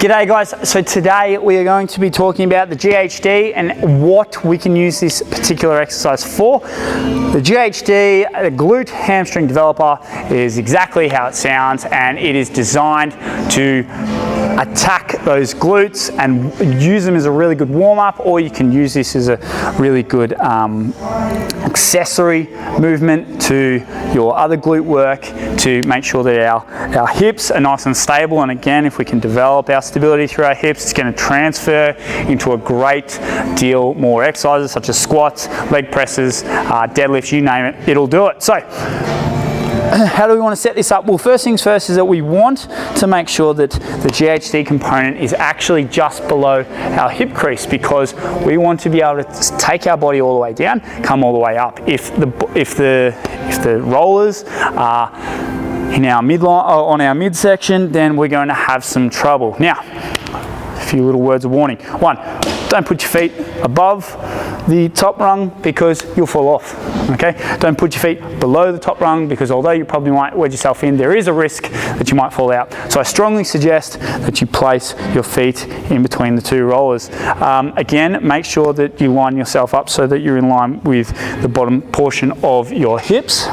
G'day guys, so today we are going to be talking about the GHD and what we can use this particular exercise for. The GHD, the Glute Hamstring Developer, is exactly how it sounds, and it is designed to attack those glutes and use them as a really good warm-up, or you can use this as a really good accessory movement to your other glute work to make sure that our hips are nice and stable. And again, if we can develop our stability through our hips, it's going to transfer into a great deal more exercises such as squats, leg presses, deadlifts, you name it, it'll do it. So how do we want to set this up? Well, first things first is that we want to make sure that the GHD component is actually just below our hip crease, because we want to be able to take our body all the way down, come all the way up. If the rollers are in our midline or on our midsection, then we're going to have some trouble. Now, a few little words of warning. One, don't put your feet above the top rung because you'll fall off, okay? Don't put your feet below the top rung, because although you probably might wedge yourself in, there is a risk that you might fall out. So I strongly suggest that you place your feet in between the two rollers. Again, make sure that you line yourself up so that you're in line with the bottom portion of your hips.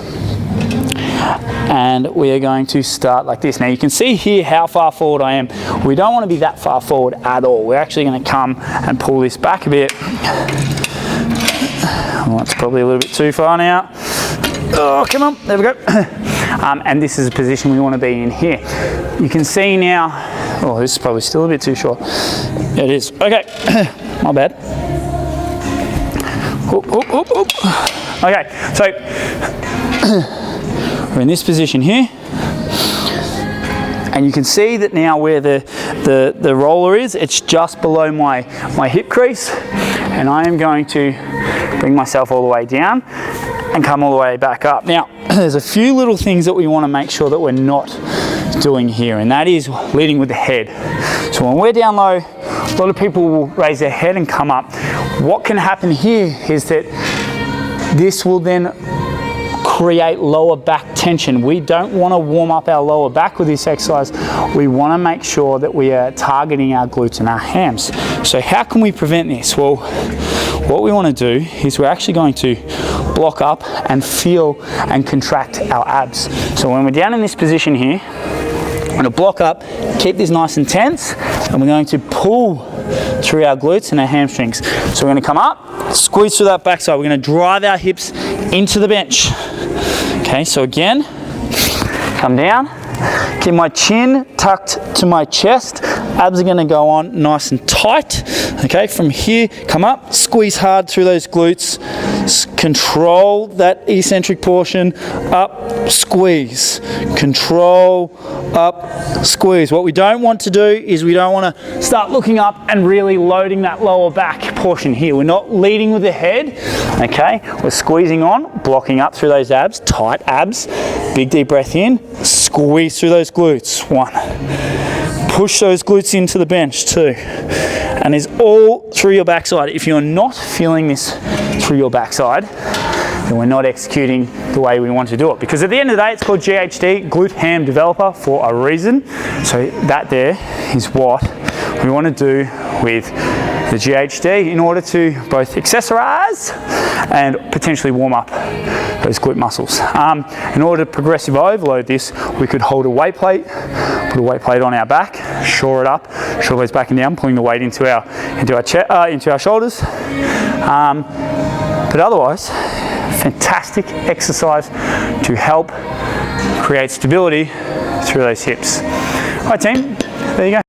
And we are going to start like this. Now you can see here how far forward I am. We don't want to be that far forward at all. We're actually going to come and pull this back a bit. Well, that's probably a little bit too far now. Oh, come on, there we go. And this is a position we want to be in here. You can see now, oh, this is probably still a bit too short. It is, okay, my bad. Oop, oop, oop, oop. Okay, so we're in this position here. And you can see that now where the roller is, it's just below my hip crease. And I am going to bring myself all the way down and come all the way back up. Now, there's a few little things that we want to make sure that we're not doing here, and that is leading with the head. So when we're down low, a lot of people will raise their head and come up. What can happen here is that this will then create lower back tension. We don't want to warm up our lower back with this exercise. We want to make sure that we are targeting our glutes and our hams. So how can we prevent this? Well, what we want to do is we're actually going to block up and feel and contract our abs. So when we're down in this position here, we're going to block up, keep this nice and tense, and we're going to pull through our glutes and our hamstrings. So we're going to come up, squeeze through that backside. We're going to drive our hips into the bench. Okay, so again, come down, keep my chin tucked to my chest. Abs are going to go on nice and tight. Okay, from here, come up, squeeze hard through those glutes, control that eccentric portion, up, squeeze, control, up, squeeze. What we don't want to do is we don't want to start looking up and really loading that lower back portion here. We're not leading with the head, okay? We're squeezing on, blocking up through those abs, tight abs, big deep breath in, squeeze through those glutes, one. Push those glutes into the bench, two. And it's all through your backside. If you're not feeling this through your backside, then we're not executing the way we want to do it. Because at the end of the day, it's called GHD, Glute Ham Developer, for a reason. So that there is what we want to do with the GHD in order to both accessorize and potentially warm up those glute muscles. In order to progressive overload this, we could hold a weight plate, put a weight plate on our back, shore it up, shoulders back and down, pulling the weight into our shoulders. But otherwise, fantastic exercise to help create stability through those hips. All right, team, there you go.